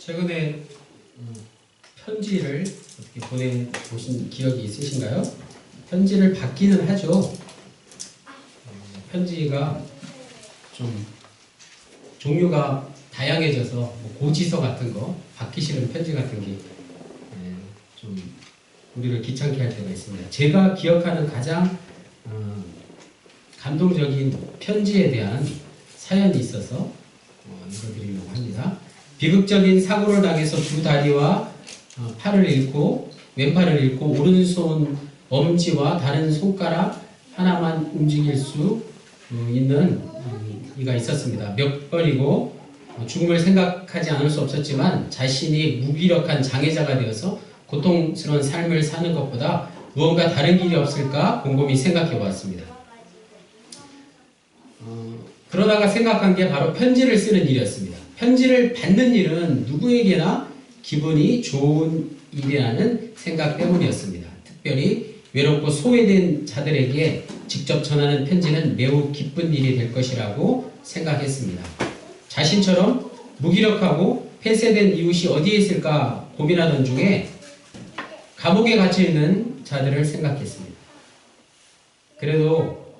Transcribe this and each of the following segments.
최근에 편지를 어떻게 보내보신 기억이 있으신가요? 편지를 받기는 하죠. 편지가 좀 종류가 다양해져서 뭐 고지서 같은 거, 받기 싫은 편지 같은 게 좀 우리를 귀찮게 할 때가 있습니다. 제가 기억하는 가장 감동적인 편지에 대한 사연이 있어서 읽어드리려고 합니다. 비극적인 사고를 당해서 두 다리와 팔을 잃고 왼팔을 잃고 오른손 엄지와 다른 손가락 하나만 움직일 수 있는 이가 있었습니다. 몇 번이고 죽음을 생각하지 않을 수 없었지만 자신이 무기력한 장애자가 되어서 고통스러운 삶을 사는 것보다 무언가 다른 길이 없을까 곰곰이 생각해 보았습니다. 그러다가 생각한 게 바로 편지를 쓰는 일이었습니다. 편지를 받는 일은 누구에게나 기분이 좋은 일이라는 생각 때문이었습니다. 특별히 외롭고 소외된 자들에게 직접 전하는 편지는 매우 기쁜 일이 될 것이라고 생각했습니다. 자신처럼 무기력하고 폐쇄된 이웃이 어디에 있을까 고민하던 중에 감옥에 갇혀있는 자들을 생각했습니다. 그래도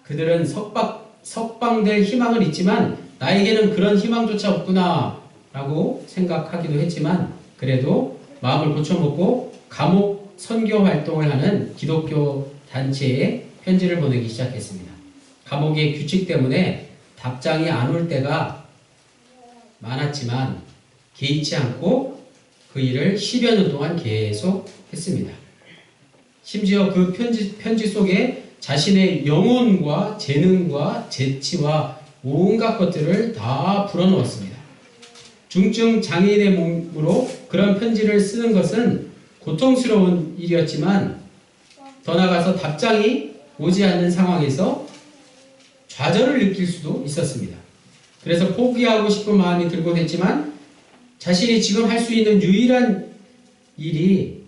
그들은 석방될 희망은 있지만 나에게는 그런 희망조차 없구나 라고 생각하기도 했지만 그래도 마음을 고쳐먹고 감옥 선교 활동을 하는 기독교 단체에 편지를 보내기 시작했습니다. 감옥의 규칙 때문에 답장이 안 올 때가 많았지만 개의치 않고 그 일을 10여 년 동안 계속 했습니다. 심지어 그 편지 속에 자신의 영혼과 재능과 재치와 온갖 것들을 다 불어넣었습니다. 중증 장애인의 몸으로 그런 편지를 쓰는 것은 고통스러운 일이었지만 더 나아가서 답장이 오지 않는 상황에서 좌절을 느낄 수도 있었습니다. 그래서 포기하고 싶은 마음이 들곤 했지만 자신이 지금 할 수 있는 유일한 일이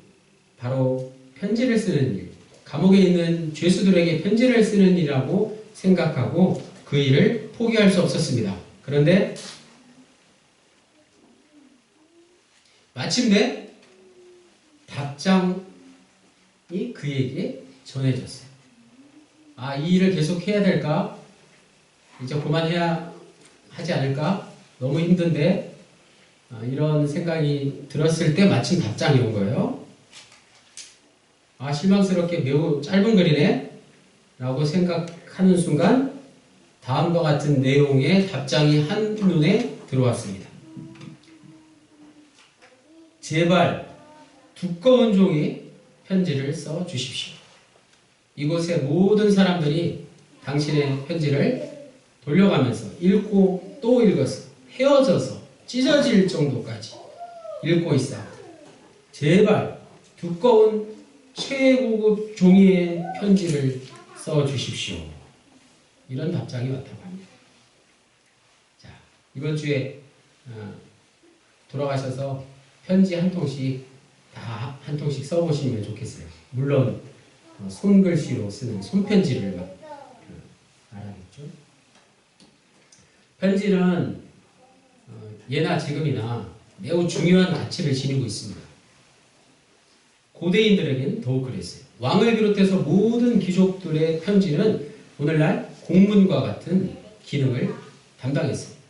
바로 편지를 쓰는 일, 감옥에 있는 죄수들에게 편지를 쓰는 일이라고 생각하고 그 일을 포기할 수 없었습니다. 그런데 마침내 답장이 그에게 전해졌어요. 아, 이 일을 계속 해야 될까? 이제 그만해야 하지 않을까? 너무 힘든데 이런 생각이 들었을 때 마침 답장이 온 거예요. 아, 실망스럽게 매우 짧은 글이네 라고 생각하는 순간 다음과 같은 내용의 답장이 한눈에 들어왔습니다. 제발 두꺼운 종이 편지를 써 주십시오. 이곳의 모든 사람들이 당신의 편지를 돌려가면서 읽고 또 읽어서 헤어져서 찢어질 정도까지 읽고 있어. 제발 두꺼운 최고급 종이의 편지를 써 주십시오. 이런 답장이 왔다고 합니다. 자, 이번 주에 돌아가셔서 편지 한 통씩 다 한 통씩 써보시면 좋겠어요. 물론 손글씨로 쓰는 손편지를 말하겠죠. 편지는 예나 지금이나 매우 중요한 가치를 지니고 있습니다. 고대인들에게는 더욱 그랬어요. 왕을 비롯해서 모든 귀족들의 편지는 오늘날 공문과 같은 기능을 담당했습니다.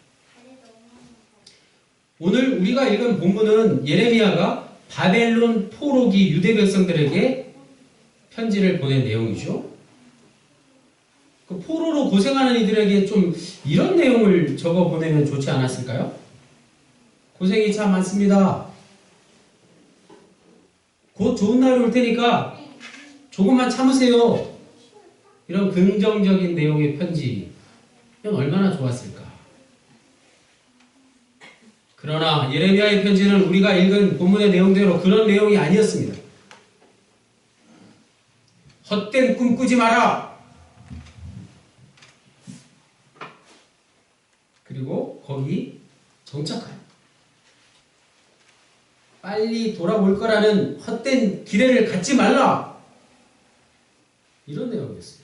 오늘 우리가 읽은 본문은 예레미야가 바벨론 포로기 유대 백성들에게 편지를 보낸 내용이죠. 그 포로로 고생하는 이들에게 좀 이런 내용을 적어 보내면 좋지 않았을까요? 고생이 참 많습니다. 곧 좋은 날이 올 테니까 조금만 참으세요. 이런 긍정적인 내용의 편지면 얼마나 좋았을까. 그러나 예레미야의 편지는 우리가 읽은 본문의 내용대로 그런 내용이 아니었습니다. 헛된 꿈 꾸지 마라. 그리고 거기 정착하라. 빨리 돌아올 거라는 헛된 기대를 갖지 말라. 이런 내용이었어요.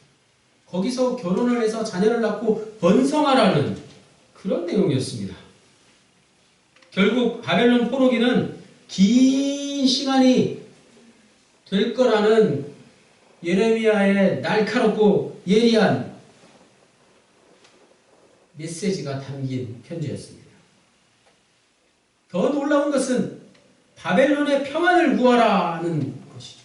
거기서 결혼을 해서 자녀를 낳고 번성하라는 그런 내용이었습니다. 결국 바벨론 포로기는 긴 시간이 될 거라는 예레미야의 날카롭고 예리한 메시지가 담긴 편지였습니다. 더 놀라운 것은 바벨론의 평안을 구하라는 것이죠.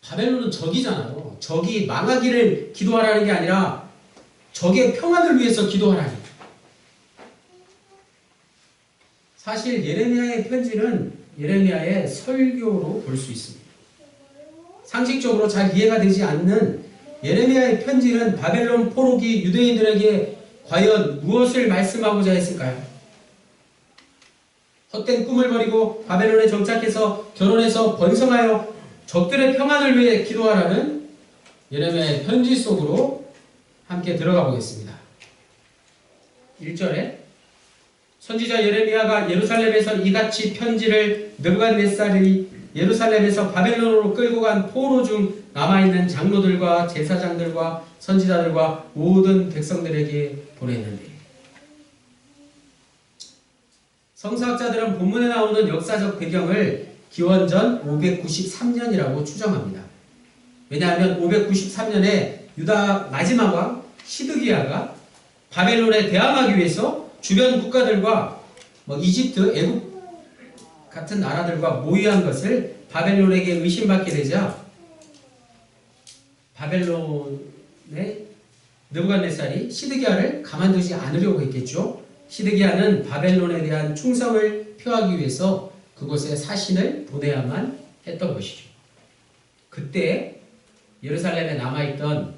바벨론은 적이잖아요. 적이 망하기를 기도하라는 게 아니라 적의 평안을 위해서 기도하라니. 사실 예레미야의 편지는 예레미야의 설교로 볼 수 있습니다. 상식적으로 잘 이해가 되지 않는 예레미야의 편지는 바벨론 포로기 유대인들에게 과연 무엇을 말씀하고자 했을까요? 헛된 꿈을 버리고 바벨론에 정착해서 결혼해서 번성하여 적들의 평안을 위해 기도하라는 예레미야의 편지 속으로 함께 들어가 보겠습니다. 1절에 선지자 예레미야가 예루살렘에서 이같이 편지를 느부갓네살이 예루살렘에서 바벨론으로 끌고 간 포로 중 남아있는 장로들과 제사장들과 선지자들과 모든 백성들에게 보냈는데, 성서학자들은 본문에 나오는 역사적 배경을 기원전 593년이라고 추정합니다. 왜냐하면 593년에 유다 마지막 왕 시드기야가 바벨론에 대항하기 위해서 주변 국가들과 이집트, 애국 같은 나라들과 모의한 것을 바벨론에게 의심받게 되자 바벨론의 느부갓네살이 시드기야를 가만두지 않으려고 했겠죠. 시드기야는 바벨론에 대한 충성을 표하기 위해서 그곳에 사신을 보내야만 했던 것이죠. 그때 예루살렘에 남아있던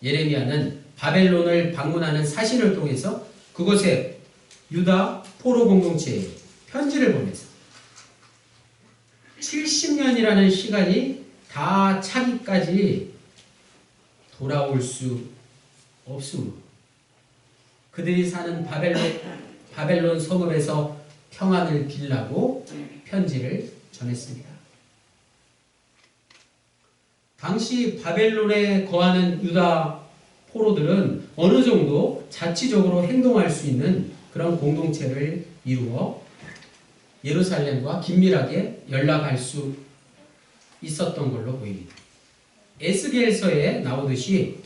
예레미야는 바벨론을 방문하는 사신을 통해서 그곳에 유다 포로 공동체에 편지를 보내서 70년이라는 시간이 다 차기까지 돌아올 수 없으므로 그들이 사는 바벨론 성읍에서 평안을 빌라고 편지를 전했습니다. 당시 바벨론에 거하는 유다 포로들은 어느 정도 자치적으로 행동할 수 있는 그런 공동체를 이루어 예루살렘과 긴밀하게 연락할 수 있었던 걸로 보입니다. 에스겔서에 나오듯이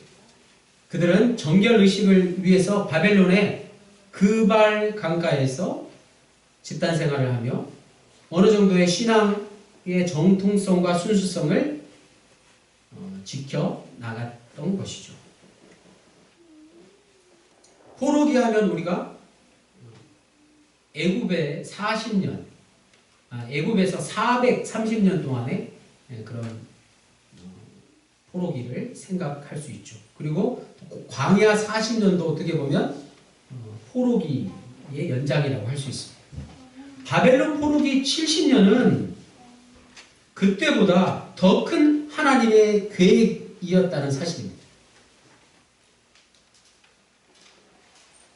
그들은 정결의식을 위해서 바벨론의 그발 강가에서 집단 생활을 하며 어느 정도의 신앙의 정통성과 순수성을 지켜 나갔던 것이죠. 포로기 하면 우리가 애굽의 40년, 애굽에서 430년 동안의 그런 포로기를 생각할 수 있죠. 그리고 광야 40년도 어떻게 보면 포로기의 연장이라고 할 수 있습니다. 바벨론 포로기 70년은 그때보다 더 큰 하나님의 계획이었다는 사실입니다.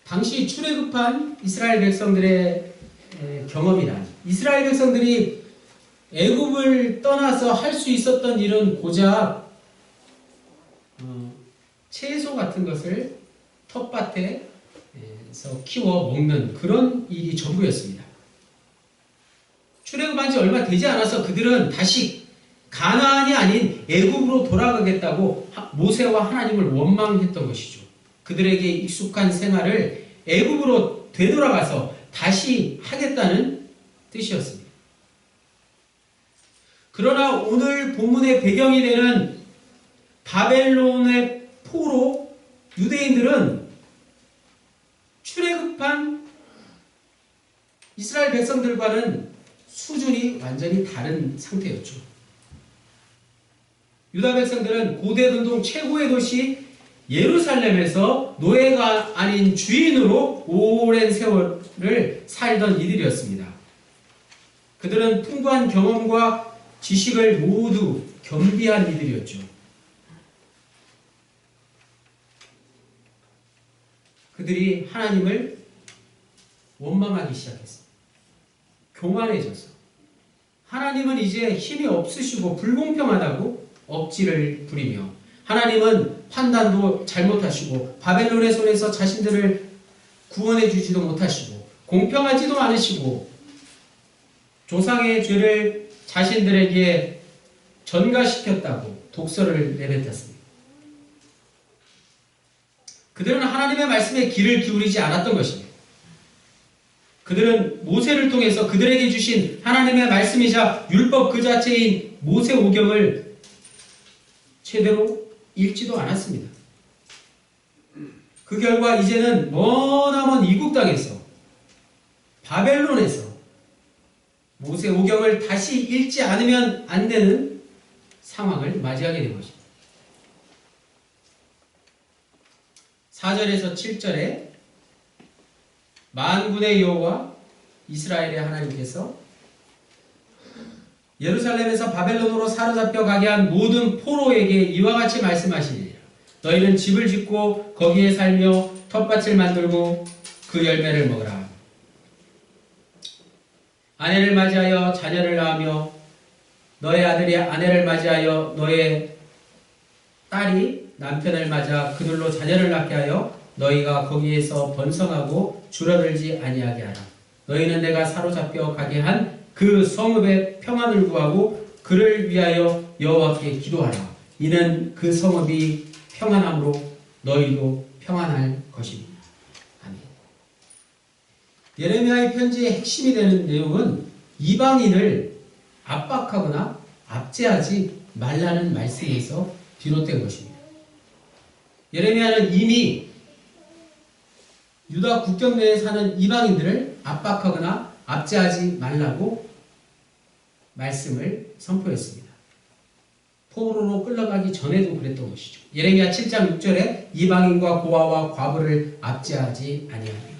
당시 출애굽한 이스라엘 백성들의 경험이란, 이스라엘 백성들이 애굽을 떠나서 할 수 있었던 일은 고작 채소 같은 것을 텃밭에서 키워 먹는 그런 일이 전부였습니다. 출애굽한 지 얼마 되지 않아서 그들은 다시 가나안이 아닌 애굽으로 돌아가겠다고 모세와 하나님을 원망했던 것이죠. 그들에게 익숙한 생활을 애굽으로 되돌아가서 다시 하겠다는 뜻이었습니다. 그러나 오늘 본문의 배경이 되는 바벨론의 포로 유대인들은 출애굽한 이스라엘 백성들과는 수준이 완전히 다른 상태였죠. 유다 백성들은 고대 근동 최고의 도시 예루살렘에서 노예가 아닌 주인으로 오랜 세월을 살던 이들이었습니다. 그들은 풍부한 경험과 지식을 모두 겸비한 이들이었죠. 그들이 하나님을 원망하기 시작했습니다. 교만해져서 하나님은 이제 힘이 없으시고 불공평하다고 억지를 부리며, 하나님은 판단도 잘못하시고 바벨론의 손에서 자신들을 구원해 주지도 못하시고 공평하지도 않으시고 조상의 죄를 자신들에게 전가시켰다고 독서를 내뱉었습니다. 그들은 하나님의 말씀에 귀를 기울이지 않았던 것입니다. 그들은 모세를 통해서 그들에게 주신 하나님의 말씀이자 율법 그 자체인 모세오경을 제대로 읽지도 않았습니다. 그 결과 이제는 머나먼 이국 땅에서 바벨론에서 모세오경을 다시 읽지 않으면 안 되는 상황을 맞이하게 된 것입니다. 4절에서 7절에 만군의 여호와 이스라엘의 하나님께서 예루살렘에서 바벨론으로 사로잡혀 가게 한 모든 포로에게 이와 같이 말씀하시리라. 너희는 집을 짓고 거기에 살며 텃밭을 만들고 그 열매를 먹으라. 아내를 맞이하여 자녀를 낳으며 너의 아들이 아내를 맞이하여 너의 딸이 남편을 맞아 그들로 자녀를 낳게 하여 너희가 거기에서 번성하고 줄어들지 아니하게 하라. 너희는 내가 사로잡혀 가게 한 그 성읍의 평안을 구하고 그를 위하여 여호와께 기도하라. 이는 그 성읍이 평안함으로 너희도 평안할 것입니다. 아멘. 예레미야의 편지의 핵심이 되는 내용은 이방인을 압박하거나 압제하지 말라는 말씀에서 비롯된 것입니다. 예레미야는 이미 유다 국경 내에 사는 이방인들을 압박하거나 압제하지 말라고 말씀을 선포했습니다. 포로로 끌려가기 전에도 그랬던 것이죠. 예레미야 7장 6절에 이방인과 고아와 과부를 압제하지 아니하리라.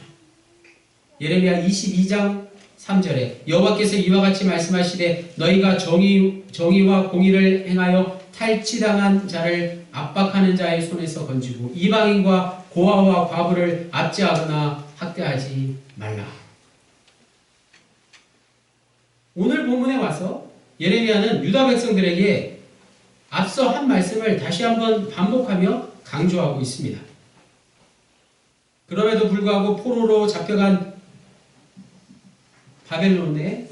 예레미야 22장 3절에 여호와께서 이와 같이 말씀하시되 너희가 정의와 공의를 행하여 탈취당한 자를 압박하는 자의 손에서 건지고 이방인과 고아와 과부를 압제하거나 학대하지 말라. 오늘 본문에 와서 예레미야는 유다 백성들에게 앞서 한 말씀을 다시 한번 반복하며 강조하고 있습니다. 그럼에도 불구하고 포로로 잡혀간 바벨론에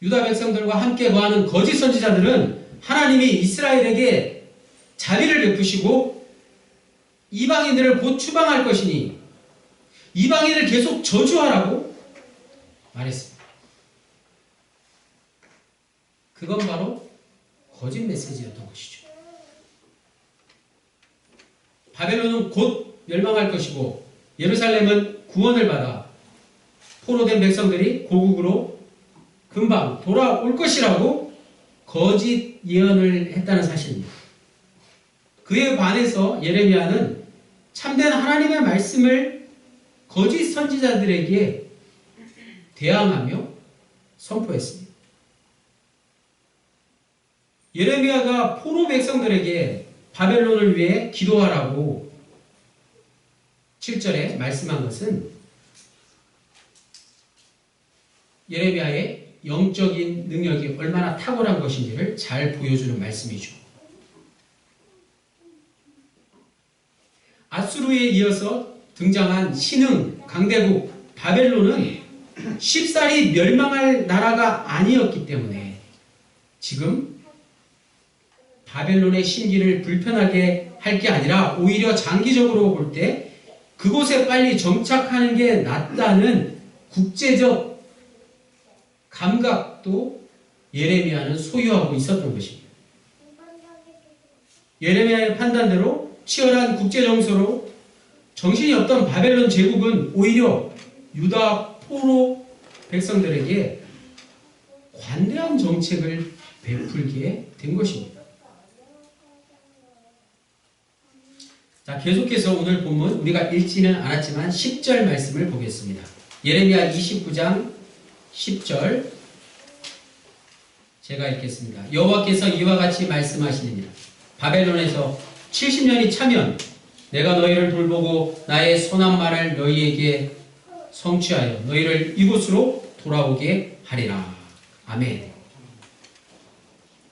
유다 백성들과 함께 거하는 거짓 선지자들은 하나님이 이스라엘에게 자비를 베푸시고 이방인들을 곧 추방할 것이니 이방인을 계속 저주하라고 말했습니다. 그건 바로 거짓 메시지였던 것이죠. 바벨론은 곧 멸망할 것이고 예루살렘은 구원을 받아 포로된 백성들이 고국으로 금방 돌아올 것이라고 거짓 예언을 했다는 사실입니다. 그에 반해서 예레미야는 참된 하나님의 말씀을 거짓 선지자들에게 대항하며 선포했습니다. 예레미야가 포로 백성들에게 바벨론을 위해 기도하라고 7절에 말씀한 것은 예레미야의 영적인 능력이 얼마나 탁월한 것인지를 잘 보여주는 말씀이죠. 아수르에 이어서 등장한 신흥 강대국 바벨론은 쉽사리 멸망할 나라가 아니었기 때문에 지금 바벨론의 심기를 불편하게 할 게 아니라 오히려 장기적으로 볼 때 그곳에 빨리 정착하는 게 낫다는 국제적 감각도 예레미야는 소유하고 있었던 것입니다. 예레미야의 판단대로 치열한 국제정서로 정신이 없던 바벨론 제국은 오히려 유다 포로 백성들에게 관대한 정책을 베풀게 된 것입니다. 자, 계속해서 오늘 본문 우리가 읽지는 않았지만 10절 말씀을 보겠습니다. 예레미야 29장 10절 제가 읽겠습니다. 여호와께서 이와 같이 말씀하시느니라. 바벨론에서 70년이 차면 내가 너희를 돌보고 나의 선한 말을 너희에게 성취하여 너희를 이곳으로 돌아오게 하리라. 아멘.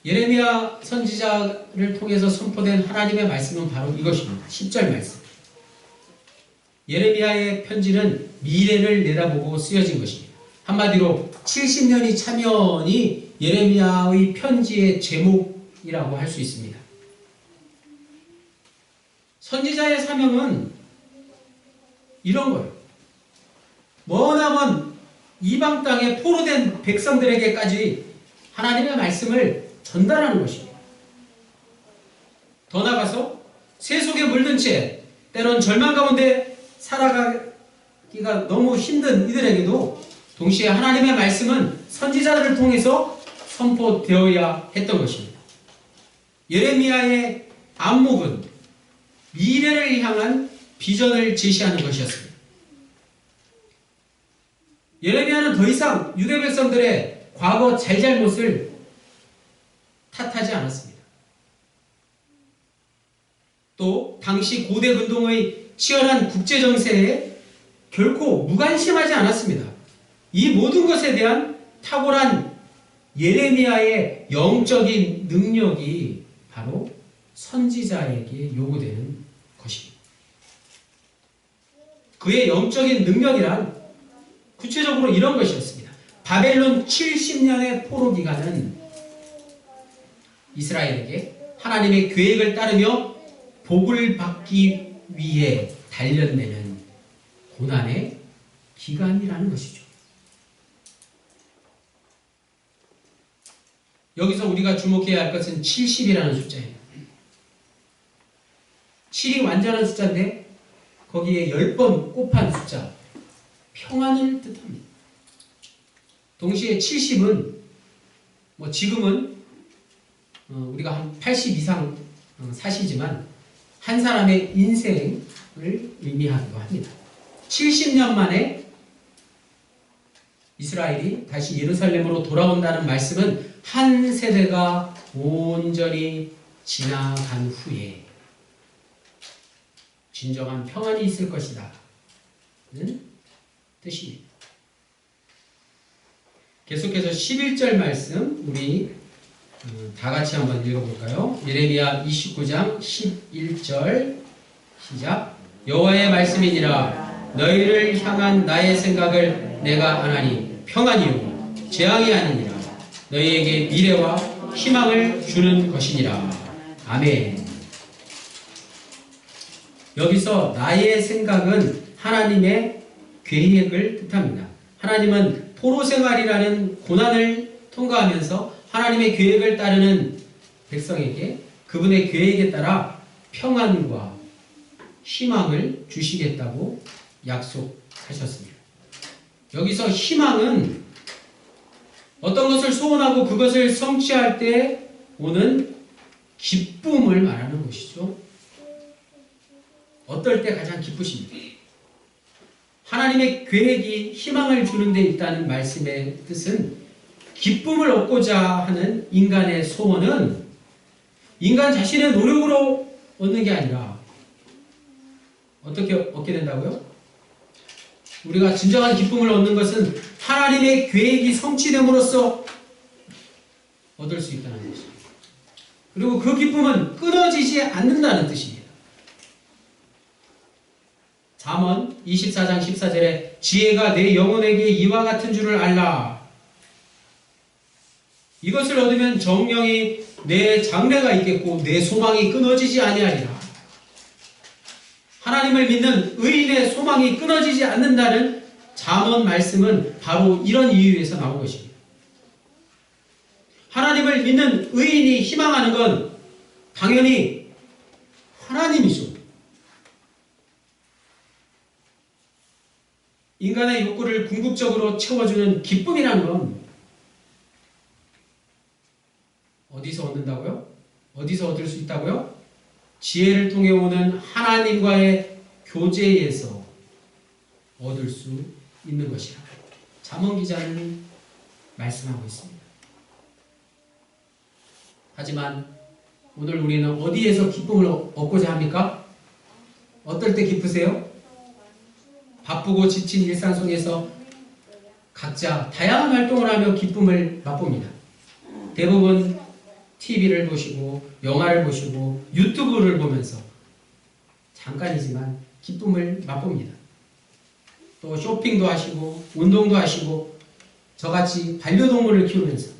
예레미야 선지자를 통해서 선포된 하나님의 말씀은 바로 이것입니다. 10절 말씀. 예레미야의 편지는 미래를 내다보고 쓰여진 것입니다. 한마디로 70년이 차면이 예레미야의 편지의 제목이라고 할 수 있습니다. 선지자의 사명은 이런 거예요. 머나먼 이방 땅에 포로된 백성들에게까지 하나님의 말씀을 전달하는 것입니다. 더 나아가서 새 속에 물든 채 때론 절망 가운데 살아가기가 너무 힘든 이들에게도 동시에 하나님의 말씀은 선지자들을 통해서 선포되어야 했던 것입니다. 예레미야의 안목은 미래를 향한 비전을 제시하는 것이었습니다. 예레미야는 더 이상 유대 백성들의 과거 잘잘못을 탓하지 않았습니다. 또 당시 고대 근동의 치열한 국제정세에 결코 무관심하지 않았습니다. 이 모든 것에 대한 탁월한 예레미야의 영적인 능력이 바로 선지자에게 요구되는 것입니다. 그의 영적인 능력이란 구체적으로 이런 것이었습니다. 바벨론 70년의 포로 기간은 이스라엘에게 하나님의 계획을 따르며 복을 받기 위해 단련되는 고난의 기간이라는 것이죠. 여기서 우리가 주목해야 할 것은 70이라는 숫자예요. 7이 완전한 숫자인데 거기에 10번 곱한 숫자, 평안을 뜻합니다. 동시에 70은 지금은 우리가 한 80 이상 사시지만 한 사람의 인생을 의미하기도 합니다. 70년 만에 이스라엘이 다시 예루살렘으로 돌아온다는 말씀은 한 세대가 온전히 지나간 후에 진정한 평안이 있을 것이다 는 뜻입니다. 계속해서 11절 말씀 우리 다 같이 한번 읽어볼까요? 예레미야 29장 11절 시작. 여호와의 말씀이니라 너희를 향한 나의 생각을 내가 아나니 평안이요 재앙이 아니니라 너희에게 미래와 희망을 주는 것이니라. 아멘. 여기서 나의 생각은 하나님의 계획을 뜻합니다. 하나님은 포로 생활이라는 고난을 통과하면서 하나님의 계획을 따르는 백성에게 그분의 계획에 따라 평안과 희망을 주시겠다고 약속하셨습니다. 여기서 희망은 어떤 것을 소원하고 그것을 성취할 때 오는 기쁨을 말하는 것이죠. 어떨 때 가장 기쁘십니까? 하나님의 계획이 희망을 주는 데 있다는 말씀의 뜻은 기쁨을 얻고자 하는 인간의 소원은 인간 자신의 노력으로 얻는 게 아니라 어떻게 얻게 된다고요? 우리가 진정한 기쁨을 얻는 것은 하나님의 계획이 성취됨으로써 얻을 수 있다는 것입니다. 그리고 그 기쁨은 끊어지지 않는다는 뜻입니다. 잠언 24장 14절에 지혜가 내 영혼에게 이와 같은 줄을 알라. 이것을 얻으면 정령이 내 장래가 있겠고 내 소망이 끊어지지 아니하리라. 하나님을 믿는 의인의 소망이 끊어지지 않는다는 잠언 말씀은 바로 이런 이유에서 나온 것입니다. 하나님을 믿는 의인이 희망하는 건 당연히 하나님이죠. 인간의 욕구를 궁극적으로 채워주는 기쁨이라는 건 어디서 얻는다고요? 어디서 얻을 수 있다고요? 지혜를 통해 오는 하나님과의 교제에서 얻을 수 있는 것이라 잠언 기자는 말씀하고 있습니다. 하지만 오늘 우리는 어디에서 기쁨을 얻고자 합니까? 어떨 때 기쁘세요? 바쁘고 지친 일상 속에서 각자 다양한 활동을 하며 기쁨을 맛봅니다. 대부분 TV를 보시고 영화를 보시고 유튜브를 보면서 잠깐이지만 기쁨을 맛봅니다. 또 쇼핑도 하시고 운동도 하시고 저같이 반려동물을 키우면서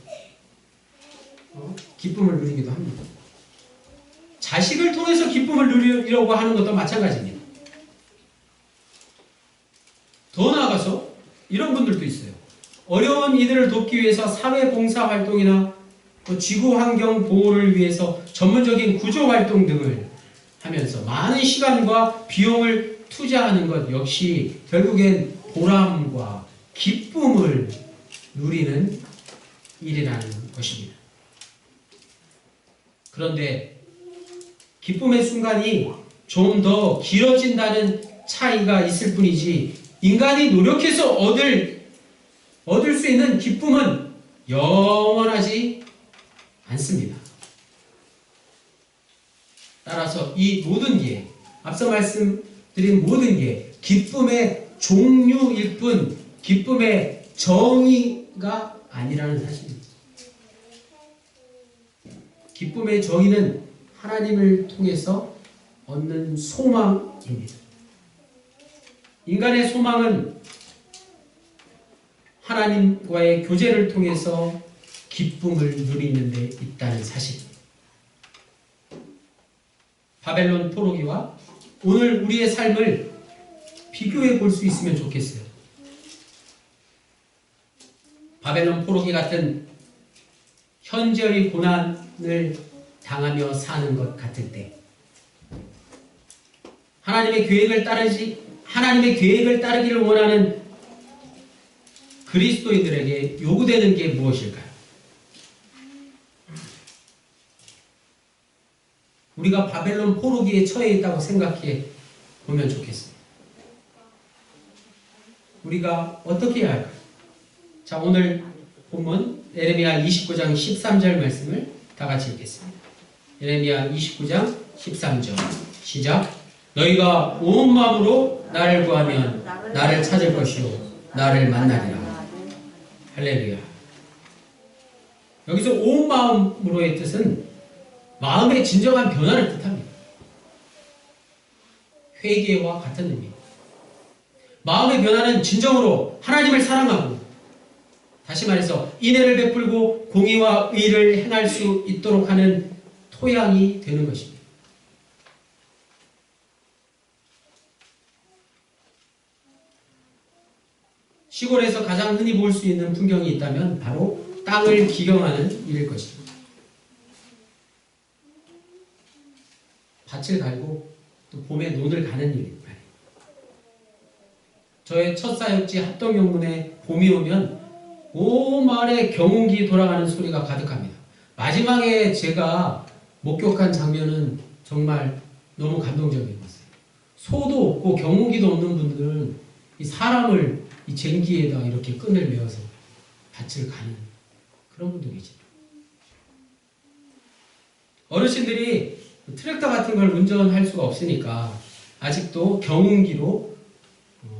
기쁨을 누리기도 합니다. 자식을 통해서 기쁨을 누리려고 하는 것도 마찬가지입니다. 더 나아가서 이런 분들도 있어요. 어려운 이들을 돕기 위해서 사회봉사활동이나 또 지구환경 보호를 위해서 전문적인 구조활동 등을 하면서 많은 시간과 비용을 투자하는 것 역시 결국엔 보람과 기쁨을 누리는 일이라는 것입니다. 그런데 기쁨의 순간이 좀 더 길어진다는 차이가 있을 뿐이지 인간이 노력해서 얻을 수 있는 기쁨은 영원하지 않습니다. 따라서 이 모든 게 앞서 말씀드린 모든 게 기쁨의 종류일 뿐 기쁨의 정의가 아니라는 사실입니다. 기쁨의 정의는 하나님을 통해서 얻는 소망입니다. 인간의 소망은 하나님과의 교제를 통해서 기쁨을 누리는 데 있다는 사실입니다. 바벨론 포로기와 오늘 우리의 삶을 비교해 볼 수 있으면 좋겠어요. 바벨론 포로기 같은 현재의 고난을 당하며 사는 것 같을 때 하나님의 계획을 따르기를 원하는 그리스도인들에게 요구되는 게 무엇일까요? 우리가 바벨론 포로기에 처해 있다고 생각해 보면 좋겠습니다. 우리가 어떻게 해야 할까요? 자, 오늘 본문 예레미야 29장 13절 말씀을 다 같이 읽겠습니다. 예레미야 29장 13절 시작. 너희가 온 마음으로 나를 구하면 나를 찾을 것이요 나를 만나리라. 할렐루야. 여기서 온 마음으로의 뜻은 마음의 진정한 변화를 뜻합니다. 회개와 같은 의미입니다. 마음의 변화는 진정으로 하나님을 사랑하고 다시 말해서 인애를 베풀고 공의와 의를 행할 수 있도록 하는 토양이 되는 것입니다. 시골에서 가장 흔히 볼 수 있는 풍경이 있다면 바로 땅을 기경하는 일일 것입니다. 밭을 갈고 또 봄에 논을 가는 일입니다. 저의 첫 사역지 합동영문에 봄이 오면 온 마을에 경운기 돌아가는 소리가 가득합니다. 마지막에 제가 목격한 장면은 정말 너무 감동적이었어요. 소도 없고 경운기도 없는 분들은 이 사람을 이 쟁기에다 이렇게 끈을 메어서 밭을 가는 그런 분들이죠. 어르신들이 트랙터 같은 걸 운전할 수가 없으니까 아직도 경운기로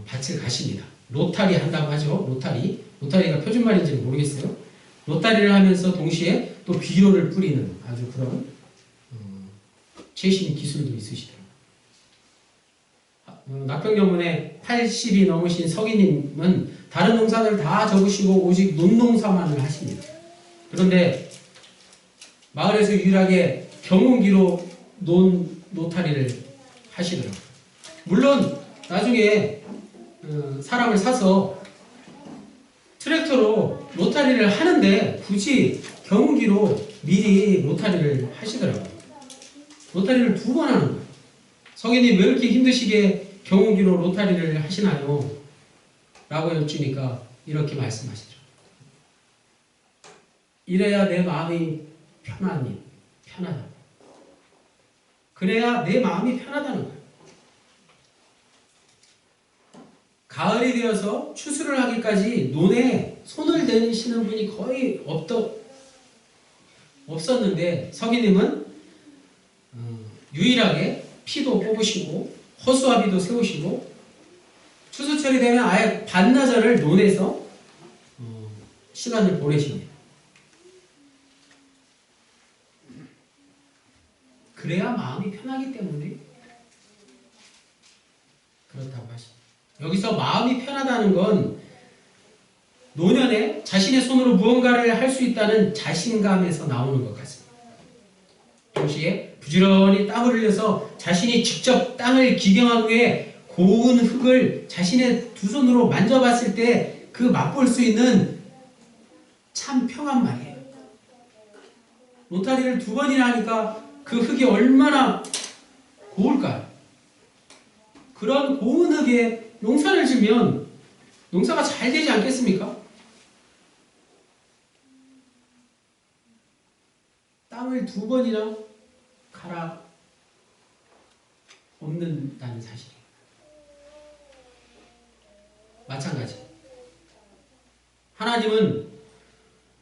밭을 가십니다. 로타리 한다고 하죠. 로타리가 표준말인지는 모르겠어요. 로타리를 하면서 동시에 또 비료를 뿌리는 아주 그런 최신 기술도 있으시더라고요. 낙평여문에 80이 넘으신 서기님은 다른 농사를 다 접으시고 오직 논농사만을 하십니다. 그런데 마을에서 유일하게 경운기로 노타리를 하시더라고요. 물론 나중에 사람을 사서 트랙터로 로타리를 하는데 굳이 경운기로 미리 로타리를 하시더라고요. 로타리를 2번 하는 거예요. 성인님 왜 이렇게 힘드시게 경운기로 로타리를 하시나요? 라고 여쭈니까 이렇게 말씀하시죠. 이래야 내 마음이 편하다. 그래야 내 마음이 편하다는 거예요. 가을이 되어서 추수를 하기까지 논에 손을 대시는 분이 거의 없었는데 서기님은 유일하게 피도 뽑으시고 허수아비도 세우시고 추수철이 되면 아예 반나절을 논에서 시간을 보내십니다. 그래야 마음이 편하기 때문에 그렇다고 하십니다. 여기서 마음이 편하다는 건 노년에 자신의 손으로 무언가를 할 수 있다는 자신감에서 나오는 것 같습니다. 동시에 부지런히 땀을 흘려서 자신이 직접 땅을 기경한 후에 고운 흙을 자신의 두 손으로 만져봤을 때 그 맛볼 수 있는 참 평안 말이에요. 노타리를 2번이나 하니까 그 흙이 얼마나 고울까요? 그런 고운 흙에 농사를 지면 농사가 잘 되지 않겠습니까? 땅을 2번이나 갈아 엎는다는 사실이에요. 마찬가지. 하나님은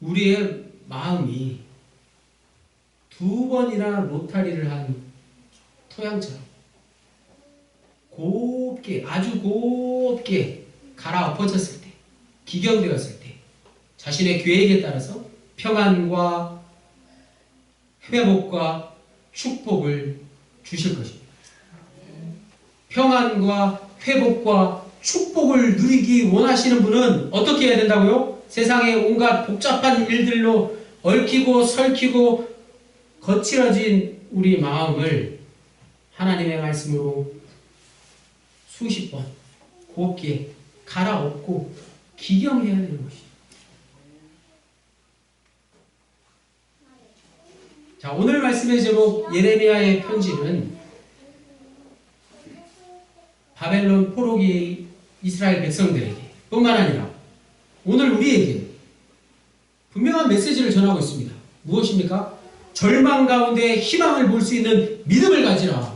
우리의 마음이 2번이나 로타리를 한 토양처럼 곱게, 아주 곱게 갈아 엎어졌을 때, 기경되었을 때 자신의 계획에 따라서 평안과 회복과 축복을 주실 것입니다. 평안과 회복과 축복을 누리기 원하시는 분은 어떻게 해야 된다고요? 세상의 온갖 복잡한 일들로 얽히고 설키고 거칠어진 우리 마음을 하나님의 말씀으로 수십 번 곱게 갈아엎고 기경해야 되는 것이죠. 자, 오늘 말씀의 제목 예레미야의 편지는 바벨론 포로기의 이스라엘 백성들에게 뿐만 아니라 오늘 우리에게 분명한 메시지를 전하고 있습니다. 무엇입니까? 절망 가운데 희망을 볼 수 있는 믿음을 가지라.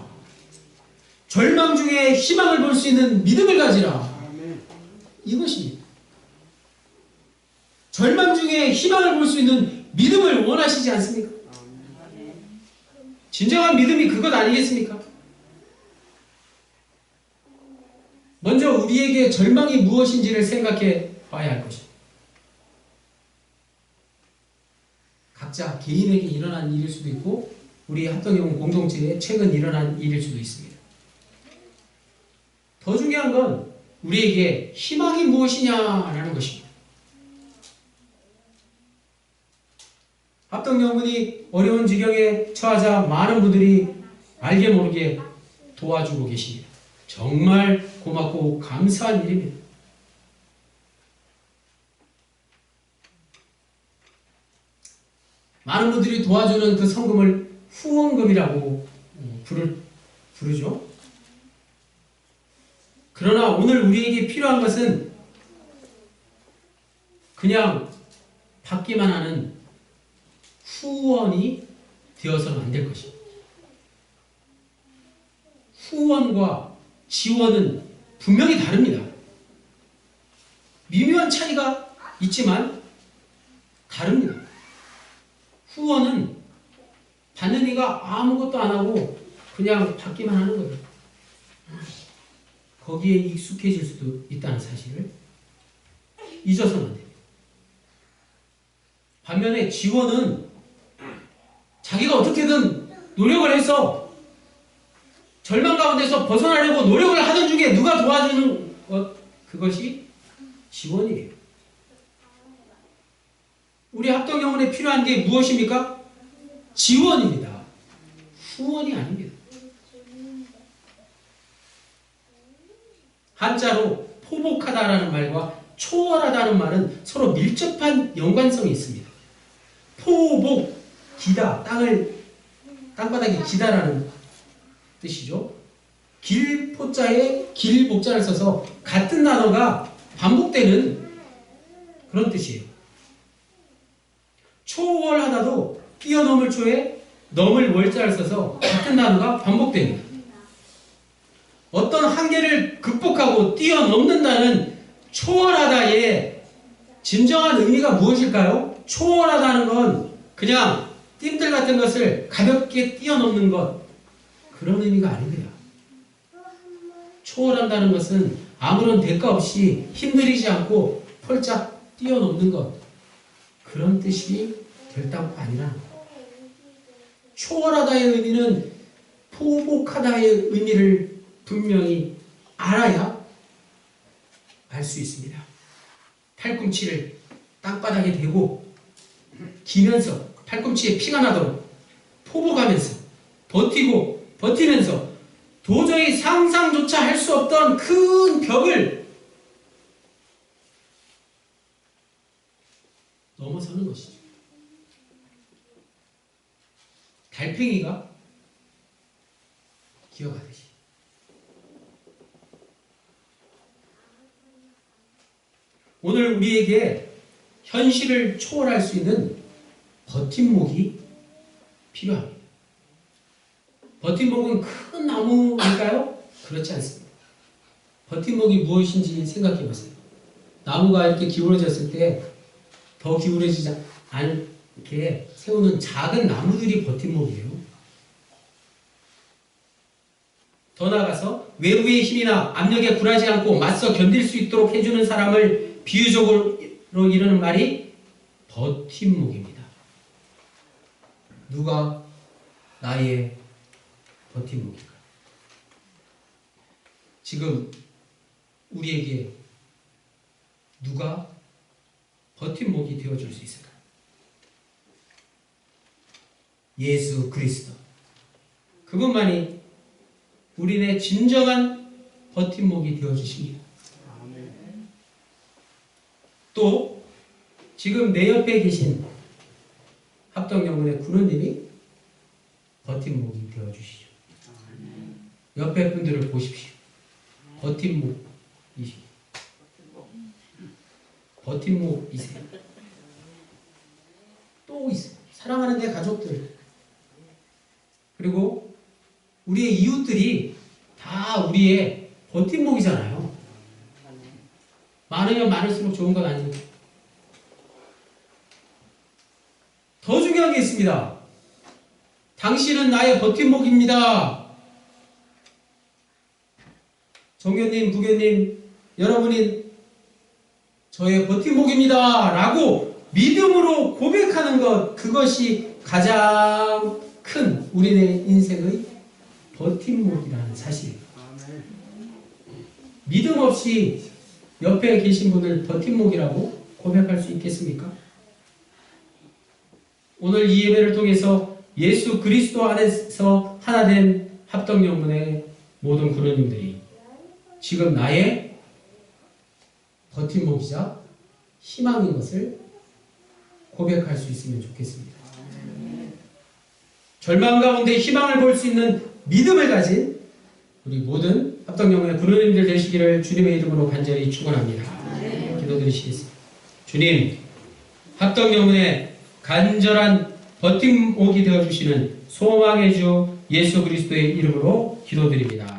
절망 중에 희망을 볼 수 있는 믿음을 가지라. 이것입니다. 절망 중에 희망을 볼 수 있는 믿음을 원하시지 않습니까? 진정한 믿음이 그것 아니겠습니까? 먼저 우리에게 절망이 무엇인지를 생각해 봐야 할 것입니다. 각자 개인에게 일어난 일일 수도 있고 우리 합동영혼 공동체에 최근 일어난 일일 수도 있습니다. 더 중요한 건 우리에게 희망이 무엇이냐라는 것입니다. 합동영혼이 어려운 지경에 처하자 많은 분들이 알게 모르게 도와주고 계십니다. 정말 고맙고 감사한 일입니다. 많은 분들이 도와주는 그 성금을 후원금이라고 부르죠. 그러나 오늘 우리에게 필요한 것은 그냥 받기만 하는 후원이 되어서는 안 될 것입니다. 후원과 지원은 분명히 다릅니다. 미묘한 차이가 있지만 다릅니다. 후원은 받는 이가 아무것도 안 하고 그냥 받기만 하는 거예요. 거기에 익숙해질 수도 있다는 사실을 잊어서는 안 됩니다. 반면에 지원은 자기가 어떻게든 노력을 해서 절망 가운데서 벗어나려고 노력을 하던 중에 누가 도와주는 것, 그것이 지원이에요. 우리 합동영혼에 필요한 게 무엇입니까? 지원입니다. 후원이 아닙니다. 한자로 포복하다라는 말과 초월하다는 말은 서로 밀접한 연관성이 있습니다. 포복, 기다, 땅바닥에 기다라는 뜻이죠. 길포자에 길복자를 써서 같은 단어가 반복되는 그런 뜻이에요. 초월하다도 뛰어넘을 초에 넘을 월자를 써서 같은 단어가 반복됩니다. 어떤 한계를 극복하고 뛰어넘는다는 초월하다의 진정한 의미가 무엇일까요? 초월하다는 건 그냥 띠들 같은 것을 가볍게 뛰어넘는 것, 그런 의미가 아닙니다. 초월한다는 것은 아무런 대가 없이 힘들이지 않고 펄짝 뛰어넘는 것, 그런 뜻이 결단코 아니라는 것. 초월하다의 의미는 포복하다의 의미를 분명히 알아야 알 수 있습니다. 팔꿈치를 땅바닥에 대고 기면서 팔꿈치에 피가 나도록 포복하면서 버티면서 도저히 상상조차 할 수 없던 큰 벽을 넘어서는 것이죠. 달팽이가 기어가듯이. 오늘 우리에게 현실을 초월할 수 있는 버팀목이 필요합니다. 버팀목은 큰 나무일까요? 그렇지 않습니다. 버팀목이 무엇인지 생각해 보세요. 나무가 이렇게 기울어졌을 때 더 기울어지지 않게 세우는 작은 나무들이 버팀목이에요. 더 나아가서 외부의 힘이나 압력에 굴하지 않고 맞서 견딜 수 있도록 해주는 사람을 비유적으로 이르는 말이 버팀목입니다. 누가 나의 버팀목일까? 지금 우리에게 누가 버팀목이 되어줄 수 있을까요? 예수 그리스도. 그분만이 우리의 진정한 버팀목이 되어주십니다. 또 지금 내 옆에 계신 합동영혼의 군우님이 버팀목이 되어주시죠. 옆에 분들을 보십시오. 버팀목이시죠. 버팀목이세요. 또 있어요. 사랑하는 내 가족들, 그리고 우리의 이웃들이 다 우리의 버팀목이잖아요. 많으면 많을수록 좋은 건 아니고. 더 중요한 게 있습니다. 당신은 나의 버팀목입니다. 정교님, 부교님, 여러분이 저의 버팀목입니다 라고 믿음으로 고백하는 것, 그것이 가장 큰 우리의 인생의 버팀목이라는 사실. 믿음 없이 옆에 계신 분을 버팀목이라고 고백할 수 있겠습니까? 오늘 이 예배를 통해서 예수 그리스도 안에서 하나 된 합동영문의 모든 군우님들이 지금 나의 버팀목이자 희망인 것을 고백할 수 있으면 좋겠습니다. 절망 가운데 희망을 볼 수 있는 믿음을 가진 우리 모든 합동영문의 군우님들 되시기를 주님의 이름으로 간절히 축원합니다. 기도드리시겠습니다. 주님, 합동영문의 간절한 버팀목이 되어주시는 소망의 주 예수 그리스도의 이름으로 기도드립니다.